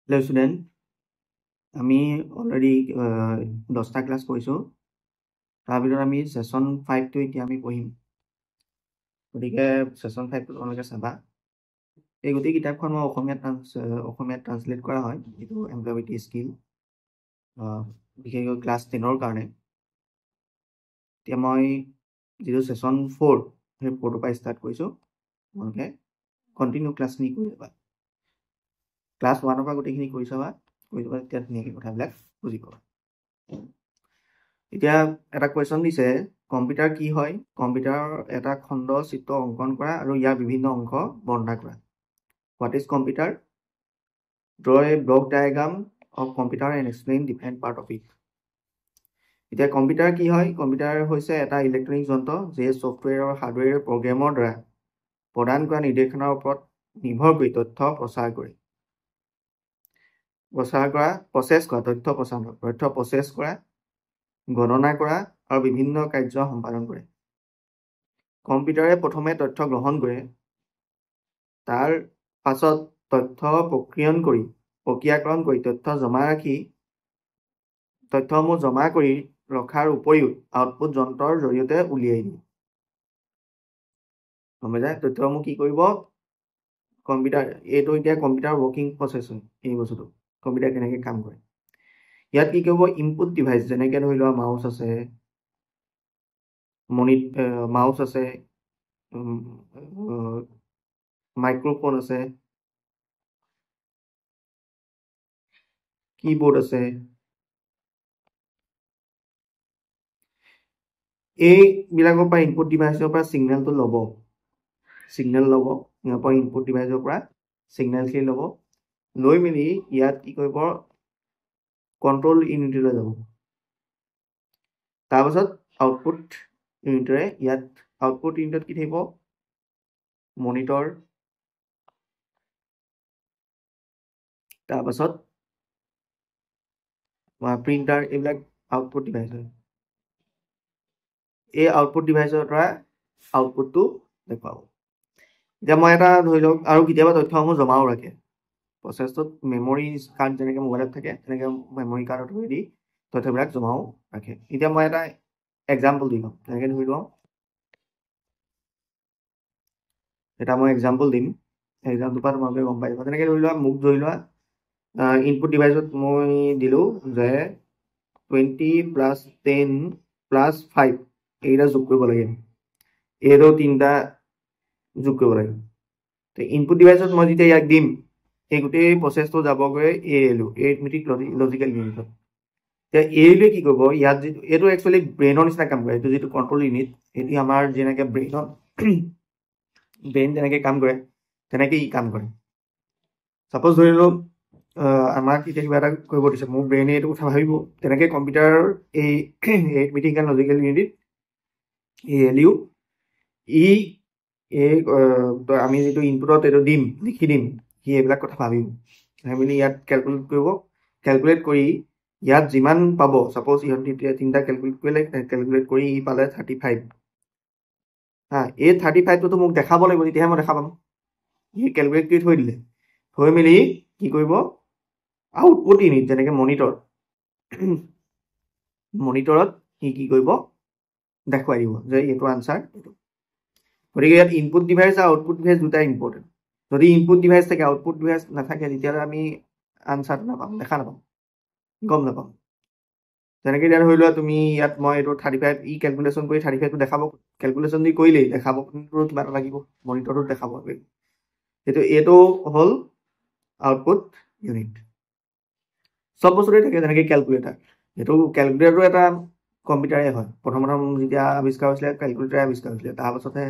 Hello student, আমি already 10টা class কৰিছোঁ। তাৰ ভিতৰত আমি সেশন 5টো এতিয়া আমি পঢ়িম। গতিকে সেশন 5টো তোমালোকে চাবা। এই গোটেই কিতাপখন মই অসমীয়াত ট্ৰান্সলেট কৰা হয়, যিটো এমপ্লয়বিলিটি স্কিল বিশেষকৈ ক্লাছ 10ৰ কাৰণে। এতিয়া মই যিটো সেশন 4 সেই 4টোৰ পৰা ষ্টাৰ্ট কৰিছোঁ। তোমালোকে কণ্টিনিউ ক্লাছখিনি কৰি যাবা। ক্লাছ 1ৰ পৰা গোটেইখিনি কৰি চাবা, তেতিয়া ধুনীয়াকৈ কথাবিলাক বুজি পাবা। এতিয়া এটা কুৱেশ্যন দিছে, কম্পিউটাৰ কি হয়? কম্পিউটাৰ এটা খণ্ড চিত্ৰ অংকন কৰা আৰু ইয়াৰ বিভিন্ন অংশ বৰ্ণনা কৰা। What is computer? Draw A block diagram of computer and explain different part of it. এতিয়া কম্পিউটাৰ কি হয়? কম্পিউটাৰ হৈছে এটা ইলেক্ট্ৰনিক যন্ত্ৰ যিয়ে ছফ্টৱেৰ আৰু হাৰ্ডৱেৰ প্ৰগ্ৰেমৰ দ্বাৰা প্ৰদান কৰা নিৰ্দেশনাৰ ওপৰত নিৰ্ভৰ কৰি তথ্য প্ৰচেছ কৰা, গণনা কৰা আৰু বিভিন্ন কাৰ্য সম্পাদন কৰে। কম্পিউটাৰে প্ৰথমে তথ্য গ্ৰহণ কৰে, তাৰ পাছত তথ্য প্ৰক্ৰিয়াকৰণ কৰি তথ্যসমূহ জমা কৰি ৰখাৰ উপৰিও আউটপুট যন্ত্ৰৰ জৰিয়তে উলিয়াই দিয়ে। গম পাইছা? তথ্যসমূহ কি কৰিব? কম্পিউটাৰ, এইটো এতিয়া কম্পিউটাৰ ৱৰ্কিং প্ৰচেছ হয়। এই বস্তুটো কম্পিউটাৰ কেনেকৈ কাম কৰে। ইয়াত কি কৰিব? ইনপুট ডিভাইচ, যেনেকৈ ধৰি লোৱা মাউচ আছে, মাইক্ৰফোন আছে, কীবোৰ্ড আছে, এইবিলাকৰ পৰা ইনপুট ডিভাইচৰ পৰা সিগনেলটো ল'ব। ইয়াৰ পৰা ইনপুট ডিভাইচৰ পৰা সিগনেলখিনি ল'ব, লৈ মেলি ইয়াত কি কৰিব? কণ্ট্ৰল ইউনিটলৈ যাব। তাৰপাছত আউটপুট ইউনিটত কি থাকিব? মনিটৰ, তাৰপাছত প্ৰিণ্টাৰ, এইবিলাক আউটপুট ডিভাইচ হয়। এই আউটপুট ডিভাইচৰ পৰা আউটপুটটো দেখুৱাব। এতিয়া মই এটা ধৰি লওক, আৰু কেতিয়াবা তথ্যসমূহ জমাও ৰাখে প্ৰচেছটোত। মেমৰি কাৰ্ড যেনেকৈ মোবাইলত থাকে, তেনেকৈ মেমৰি কাৰ্ডৰ থ্ৰুৱেদি তথ্যবিলাক জমাও ৰাখে। এতিয়া মই এটা এক্সাম্পল দি লওঁ, তেনেকৈ ধৰি লওঁ, এক্সাম্পলটোৰ পৰা তোমালোকে গম পাই যাবা। তেনেকৈ ধৰি লোৱা, মোক ধৰি লোৱা ইনপুট ডিভাইচত মই দিলোঁ যে 20 + 10 + 5 এইকেইটা যোগ কৰিব লাগে, এইটো 3টা যোগ কৰিব লাগে। তো ইনপুট ডিভাইচত মই যেতিয়া ইয়াক দিম, এই গোটেই প্ৰচেছটো যাবগৈ এৰিথমেটিক লজিকেল ইউনিটত। এতিয়া এৰিলে কি কৰিব? ইয়াত এইটো একচুৱেলি ব্ৰেইনৰ নিচিনা কাম কৰে। এইটো যিটো কণ্ট্ৰল ইউনিট, সেইটো আমাৰ যেনেকৈ ব্ৰেইন যেনেকৈ কাম কৰে, তেনেকৈ ই কাম কৰে। ছাপ'জ ধৰি লওক আমাক এতিয়া কিবা এটা কৰিব দিছে, মোৰ ব্ৰেইনে এইটো কথা ভাবিব। তেনেকৈ কম্পিউটাৰৰ এই arithmetic and logical unit, ALU, আমি যিটো ইনপুটত এইটো লিখি দিম, সি এইবিলাক কথা ভাবিব। ভাবি ইয়াত কেলকুলেট কৰি ইয়াত যিমান পাব, ছাপ'জ ইহঁত 3টা কেলকুলেট কৰি ই পালে 35। এই 35টো মোক দেখাব লাগিব, তেতিয়াহে মই দেখা পাম। সি কেলকুলেট কৰি থৈ দিলে, থৈ মেলি কি কৰিব? আউটপুট ইউনিট, যেনেকৈ মনিটৰত সি কি কৰিব? দেখুৱাই দিব যে এইটো আনচাৰ এইটো। গতিকে ইয়াত ইনপুট ডিভাইচ আৰু আউটপুট ডিভাইচ দুটাই ইম্পৰ্টেণ্ট। যদি ইনপুট ডিভাইচ থাকে, আউটপুট ডিভাইচ নাথাকে, তেতিয়াহ'লে আমি আনচাৰটো দেখা নাপাম, গম নাপাম। তেনেকৈ এতিয়া ধৰি লোৱা, তুমি ইয়াত মই এইটো 35 কেলকুলেশ্যন কৰি 35টো দেখাব, কেলকুলেশ্যন দি কৰিলেই দেখাব, কিন্তু কিবা এটা লাগিব, মনিটৰটোত দেখাব। এইটো হ'ল আউটপুট ইউনিট। চব বস্তুতে থাকে, যেনেকৈ কেলকুলেটাৰ। কেলকুলেটাৰটো এটা কম্পিউটাৰে হয়। প্ৰথম যেতিয়া আৱিষ্কাৰ হৈছিলে, কেলকুলেটাৰে আৱিষ্কাৰ হৈছিলে। তাৰপাছতহে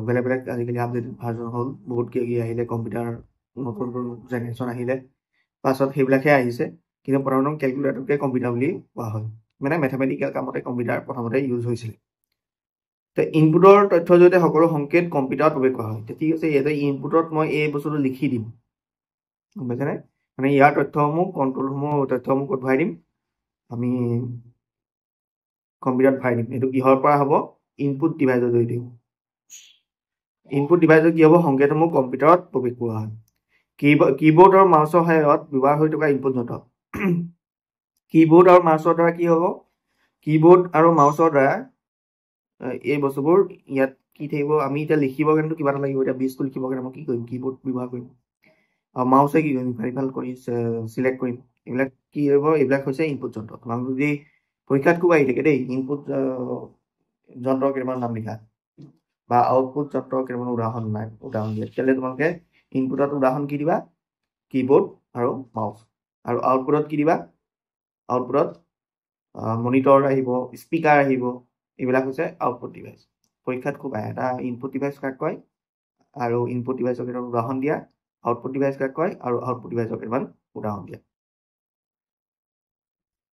বেলেগ আজিকালি আপডেটেড ভাৰ্জন হ'ল, বহুত কি আহিলে, কম্পিউটাৰ নতুন জেনেৰেশ্যন আহিলে, পাছত সেইবিলাকহে আহিছে। কিন্তু প্ৰথম কেলকুলেটাৰটোকে কম্পিউটাৰ বুলি কোৱা হয়। মানে মেথামেটিকেল কামতে কম্পিউটাৰ প্ৰথমতে ইউজ হৈছিলে। তো ইনপুটৰ তথ্যৰ জৰিয়তে সকলো সংকেত কম্পিউটাৰত প্ৰৱেশ কৰা হয়। ঠিক আছে, ইয়াতে ইনপুটত মই এই বস্তুটো লিখি দিম, গম পাইছেনে? মানে ইয়াৰ তথ্যসমূহ ক'ত ভৰাই দিম? আমি কম্পিউটাৰত ভৰাই দিম। এইটো কিহৰ পৰা হ'ব? ইনপুট ডিভাইচৰ জৰিয়তে। ইনপুট ডিভাইচত কি হ'ব? সংকেতসমূহ কম্পিউটাৰত প্ৰৱেশ কৰোৱা হয়। keyboard আৰু মাউচৰ সহায়ত ব্যৱহাৰ হৈ থকা ইনপুট যন্ত্ৰ keyboard আৰু মাউচৰ দ্বাৰা কি হ'ব keyboard আৰু মাউচৰ দ্বাৰা এই বস্তুবোৰ ইয়াত কি থাকিব আমি এটা লিখিব কিন্তু কিবা এটা লাগিব এটা 20 টো লিখিব কাৰণে মই কি কৰিম keyboard ব্যৱহাৰ কৰিম আৰু মাউসে কি কৰিম ভেৰিফাই কৰি সিলেক্ট কৰিম এইবিলাক কি হ'ব এইবিলাক হৈছে ইনপুট যন্ত্ৰ তোমাক যদি পৰীক্ষাত খুব আহি থাকে দেই ইনপুট যন্ত্ৰ কেইটামান নাম লিখা বা আউটপুট যন্ত্ৰ কেইটামান উদাহৰণ দিয়ে তেলে তোমালোকে ইনপুটত উদাহৰণ কি দিবা keyboard আৰু মাউস আৰু আউটপুটত কি দিবা আউটপুটত মনিটৰ আহিব স্পিকাৰ আহিব এইবিলাক হৈছে আউটপুট ডিভাইস পৰীক্ষাত খুব আহে এটা ইনপুট ডিভাইস কাক কয় আৰু ইনপুট ডিভাইসৰ কেইটামান উদাহৰণ দিয়া আউটপুট ডিভাইস কাক কয় আৰু আউটপুট ডিভাইসৰ কেইটামান উদাহৰণ দিয়া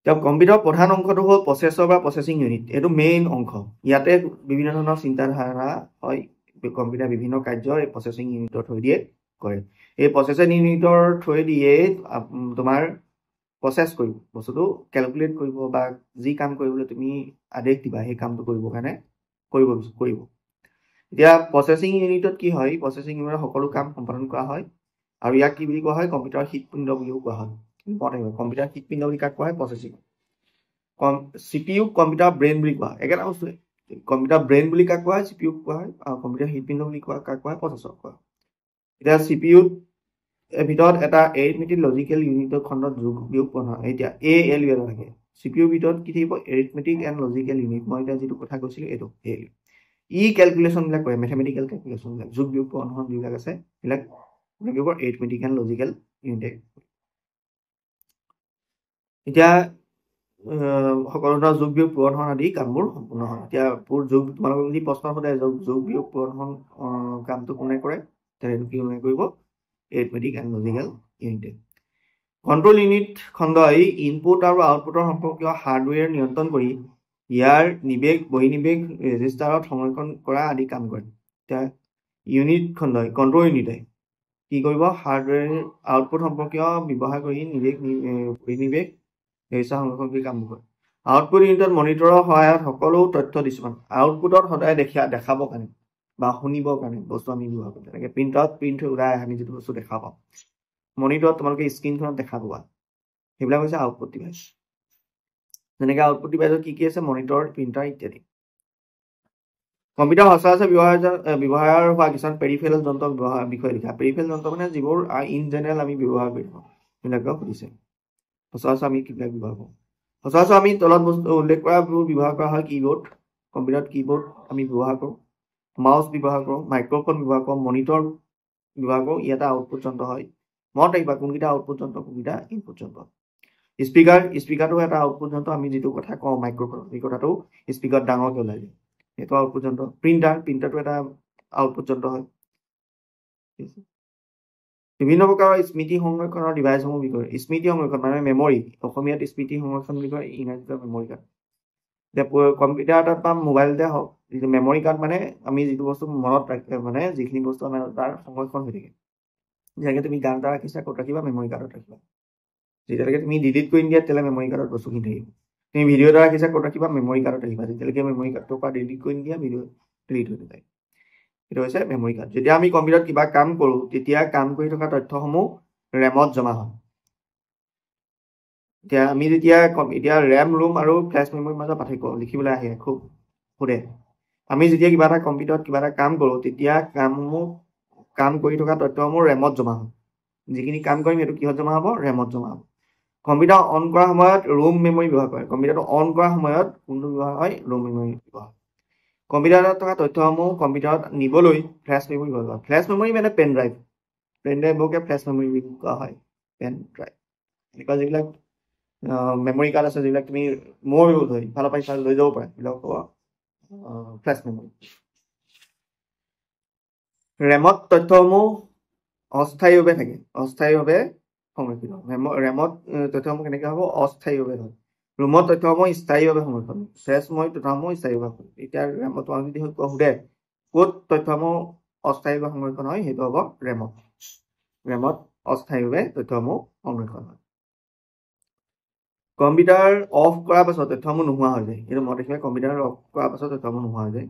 এতিয়া কম্পিউটাৰৰ প্ৰধান অংশটো হ'ল প্ৰচেছৰ বা প্ৰচেছিং ইউনিট এইটো মেইন অংশ ইয়াতে বিভিন্ন ধৰণৰ চিন্তাধাৰা হয় কম্পিউটাৰ বিভিন্ন কাৰ্য এই প্ৰচেছিং ইউনিটৰ থৈ দিয়ে কৰে এই প্ৰচেছিং ইউনিটৰ থৈ দিয়ে তোমাৰ প্ৰচেছ কৰিব বস্তুটো ক্যালকুলেট কৰিব বা যি কাম কৰিবলৈ তুমি আদেশ দিবা সেই কামটো কৰিবৰ কাৰণে কৰিব এতিয়া প্ৰচেছিং ইউনিটত কি হয় প্ৰচেছিং ইউনিটৰ সকলো কাম সম্পাদন কৰা হয় আৰু ইয়াক কি বুলি কোৱা হয় কম্পিউটাৰ হৃদপিণ্ড বুলিও কোৱা হয় কম্পিউটাৰ হৃদপিণ্ড বুলি কাক কোৱা হয় প্ৰচেছিং CPU কম্পিউটাৰ ব্ৰেইন বুলি কোৱা একেটা বস্তুৱে কম্পিউটাৰ ব্ৰেইন বুলি কাক কোৱা হয় CPU কোৱা হয় আৰু কম্পিউটাৰ হৃদপিণ্ড বুলি কোৱা কাক কোৱা হয় প্ৰচেছৰ কোৱা এতিয়া CPU ভিতৰত এটা এৰিথমেটিক লজিকেল ইউনিটৰ খণ্ডত যোগ বিয়োগ কৰা হয় এতিয়া ALU থাকে CPU ভিতৰত কি থাকিব এৰিথমেটিক এণ্ড লজিকেল ইউনিট মই এটা যেটো কথা কৈছিলো এটো ALU ক্যালকুলেশন বিলাক কৰে ম্যাথমেটিক্যাল ক্যালকুলেশন বিলাক যোগ বিয়োগ অনুসৰণ যিবিলাক আছে বিলাক লাগিব এৰিথমেটিক এণ্ড লজিকেল ইউনিট এতিয়া সকলো ধৰণৰ যোগ বিয়োগ পূৰণ আদি কামবোৰ সম্পূৰ্ণ হয় এতিয়া যোগ তোমালোকক যদি প্ৰশ্ন সোধে যোগ বিয়োগ পূৰণ কামটো কোনে কৰে তেনে কি কোনে কৰিব arithmetic and logical unit control unit খণ্ডই ইনপুট আৰু আউটপুটৰ সম্পৰ্কীয় হাৰ্ডৱেৰ নিয়ন্ত্ৰণ কৰি ইয়াৰ নিবেগ বহিনিবেগ ৰেজিষ্টাৰত সংৰক্ষণ কৰা আদি কাম কৰে এতিয়া ইউনিট খণ্ডই কন্ট্ৰোল ইউনিটে কি কৰিব হাৰ্ডৱেৰ আউটপুট সম্পৰ্কীয় ব্যৱহাৰ কৰি নিবেগ বহিনিবেগ ৰেজিষ্টাৰ সংৰক্ষণ কৰি কাম কৰে আউটপুট ইউনিটত মনিটৰৰ সহায়ত সকলো তথ্য দিছমান আউটপুটত সদায় দেখাব কাৰণে বা শুনিব কাৰণে বস্তু আমি ব্যৱহাৰ কৰোঁ তেনেকৈ প্ৰিণ্ট ওলাই আমি যেটো বস্তু দেখা পাওঁ মনিটৰত তোমালোকে স্ক্ৰীনখনত দেখা পাবা সেইবিলাক হৈছে আউটপুট ডিভাইস যেনেকৈ আউটপুট ডিভাইসত কি আছে মনিটৰ প্ৰিণ্টাৰ ইত্যাদি কম্পিউটাৰ সচৰাচৰ ব্যৱহাৰ হোৱা কিছুমান পেৰিফেৰাল যন্ত্ৰৰ বিষয়ে লিখা পেৰিফেৰাল যন্ত্ৰ মানে যিবোৰ ইন জেনেৰেল আমি ব্যৱহাৰ কৰি থাকোঁ সেইবিলাকক সুধিছে সচৰাচৰ আমি কিবিলাক ব্যৱহাৰ কৰোঁ সচৰাচৰ আমি তলত বস্তু উল্লেখ কৰাবোৰ ব্যৱহাৰ কৰা হয় কিবোৰ্ড কম্পিউটাৰত কিবোৰ্ড আমি ব্যৱহাৰ কৰোঁ মাউস ব্যৱহাৰ কৰোঁ মাইক্ৰফোন ব্যৱহাৰ কৰোঁ মনিটৰ ব্যৱহাৰ কৰোঁ এটা আউটপুট যন্ত্ৰ হয় মনত ৰাখিবা কোনকেইটা আউটপুট যন্ত্ৰ কোনকেইটা ইনপুট যন্ত্ৰ স্পিকাৰটো এটা আউটপুট যন্ত্ৰ আমি যেটো কথা কওঁ মাইক্ৰফোন এই কথাটো স্পিকাৰত ডাঙৰকৈ ওলাই যায় এটা আউটপুট যন্ত্ৰ প্ৰিণ্টাৰটো এটা আউটপুট যন্ত্ৰ হয় বিভিন্ন প্ৰকাৰৰ স্মৃতি সংৰক্ষণৰ ডিভাইসসমূহ বিষয়ে স্মৃতি সংৰক্ষণ মানে মেমৰি অসমীয়াত স্মৃতি সংৰক্ষণ বুলি কয় ইংৰাজীত মেমৰি কাৰ্ড এতিয়া কম্পিউটাৰত বা মোবাইলতে হওক যিটো মেমৰি কাৰ্ড মানে আমি যিটো বস্তু মনত ৰাখে মানে যিখিনি বস্তু আমাৰ তাৰ সংৰক্ষণ হৈ থাকে যেনেকৈ তুমি গান এটা ৰাখিছা ক'ত ৰাখিবা মেমৰি কাৰ্ডত ৰাখিবা যেতিয়ালৈকে তুমি ডিলিট কৰি নিদিয়া তেতিয়ালে মেমৰি কাৰ্ডত বস্তুখিনি থাকিব তুমি ভিডিঅ' এটা ৰাখিছা ক'ত ৰাখিবা মেমৰি কাৰ্ডত ৰাখিবা যেতিয়ালৈকে মেমৰি কাৰ্ডটোৰ পৰা ডিলিট কৰি নিদিয়া ভিডিঅ' ডিলিট হৈ নাযায় এটা হৈছে মেমৰি কাৰ্ড যেতিয়া আমি কম্পিউটাৰত কিবা কাম কৰোঁ তেতিয়া কাম কৰি থকা তথ্যসমূহ ৰেমত জমা হয় এতিয়া আমি এতিয়া ৰেম ৰোম আৰু ফ্লেছ মেমৰিৰ মাজত পাৰ্থক্য লিখিবলৈ আহে খুব সোধে আমি যেতিয়া কিবা এটা কম্পিউটাৰত কিবা এটা কাম কৰোঁ তেতিয়া কাম কৰি থকা তথ্যসমূহ ৰেমত জমা হয় যিখিনি কাম কৰিম সেইটো কিহত জমা হ'ব ৰেমত জমা হ'ব কম্পিউটাৰ অন কৰাৰ সময়ত ৰোম মেমৰি ব্যৱহাৰ কৰে কম্পিউটাৰটো অন কৰাৰ সময়ত কোনটো ব্যৱহাৰ হয় ৰোম মেমৰি ব্যৱহাৰ কম্পিউটাৰত থকা তথ্যসমূহ কম্পিউটাৰত নিবলৈ ফ্লেছ মেমৰি ব্যৱহাৰ কৰা ফ্লেছ মেমৰি মানে পেন ড্ৰাইভকে ফ্লেছ মেমৰি বুলি কোৱা হয় পেন ড্ৰাইভ এনেকুৱা যিবিলাক মেমৰি কাৰ্ড আছে যিবিলাক তুমি মুভেবল হয় ভালো পাইছা লৈ যাব পাৰে এইবিলাক হ'ব ফ্লেছ মেমৰি ৰেমত তথ্যসমূহ অস্থায়ীভাৱে থাকে অস্থায়ীভাৱে সংৰক্ষিত ৰেমত তথ্যসমূহ কেনেকৈ হ'ব অস্থায়ীভাৱে হয় ৰোমত তথ্যসমূহ স্থায়ীভাৱে সংৰক্ষণ ফ্লেছ মেমৰি তথ্যসমূহ স্থায়ীভাৱে এতিয়া ৰেমত তোমাক যদি সোধে ক'ত তথ্যসমূহ অস্থায়ীভাৱে সংৰক্ষণ হয় সেইটো হ'ব ৰেমত অস্থায়ীভাৱে তথ্যসমূহ সংৰক্ষণ হয় কম্পিউটাৰ অফ কৰাৰ পাছত তথ্যসমূহ নোহোৱা হৈ যায় এইটো মনত ৰাখিবা কম্পিউটাৰ অফ কৰাৰ পাছত তথ্যসমূহ নোহোৱা হৈ যায়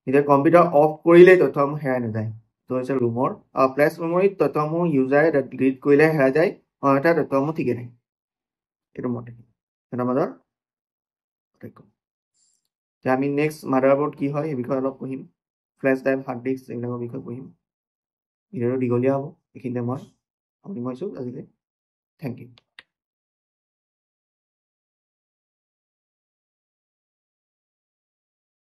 এতিয়া কম্পিউটাৰ অফ কৰিলেই তথ্যসমূহ হেৰাই নাযায় হৈছে ৰুমৰ ফ্লেছ মেমৰিত তথ্যসমূহ ইউজাৰে ডিলিট কৰিলে হেৰাই যায় অন্যথা তথ্যসমূহ ঠিকে থাকে এইটো মতে এটা মাজৰ পাৰ্থক্য আমি নেক্সট মাদাৰবোৰ্ড কি হয় এই বিষয়ে অলপ পঢ়িম ফ্লেছ ড্ৰাইভ হাৰ্ড ডিস্ক এইবিলাকৰ বিষয়ে পঢ়িম ভিডিঅ'টো দীঘলীয়া হ'ব এইখিনিতে মই সামৰিছোঁ আজিলৈ থেংক ইউ